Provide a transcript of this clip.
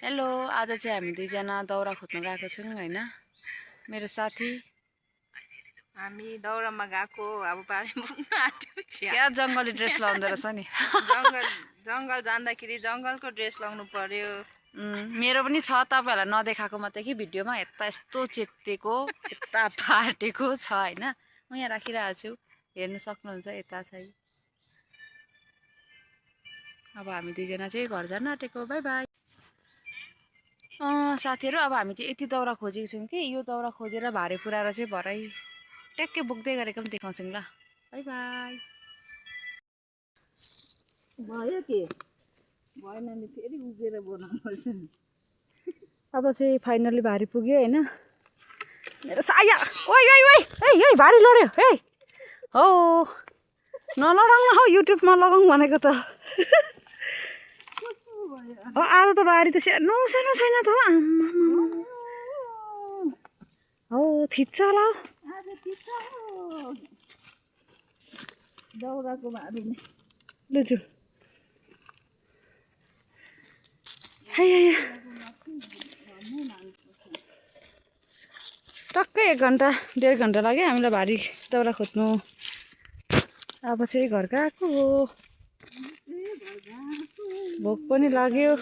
Hello, आज चाहिँ हामी दुईजना दाउरा खोज्न गएको छौँ हैन। मेरो साथी हामी दाउरामा गएको अब पानी पुग्न आँट्यो। क्या जङ्गली ड्रेस लाउँदो रहेछ नि। जङ्गल जाँदाखेरि जङ्गलको ड्रेस लाउनु पर्यो। मेरो पनि छ, तपाईहरुलाई नदेखाएको मात्रै कि भिडियोमा यता यस्तो चेतेको यता फाटेको छ हैन। म यहाँ राखिरहेको छु, हेर्न सक्नुहुन्छ यता चाहिँ। अब हामी दुईजना चाहिँ घर जान आँटेको। Bye bye. साथीहरु, अब हामी चाहिँ यति दाउरा खोजेको छौँ कि यो दाउरा खोजेर भारे पुऱ्याएर चाहिँ भरै ट्याक्कै बोक्दै गरेको पनि देखाउँछौँ ल। Bye bye. भयो के भएन नि, फेरि उभिएर बनाउनु पर्छ नि। अब चाहिँ फाइनली भारी पुग्यो हैन। मेरो साया ओइ ओइ ओइ ओइ ओइ भारी लड्यो हे। हो नलगाउँ हौ, युट्युबमा लगाउँ भनेको त। आज त भारी त सानो सानो छैन त आम्मा। हो थिच्छ होला आज ठिक दाउराको भारी नै लुजु। टक्कै 1 घन्टा 1.5 घन्टा लाग्यो हामीलाई भारी दाउरा खोज्नु। अब चाहिँ घर गएको हो, भोक पनि लाग्यो।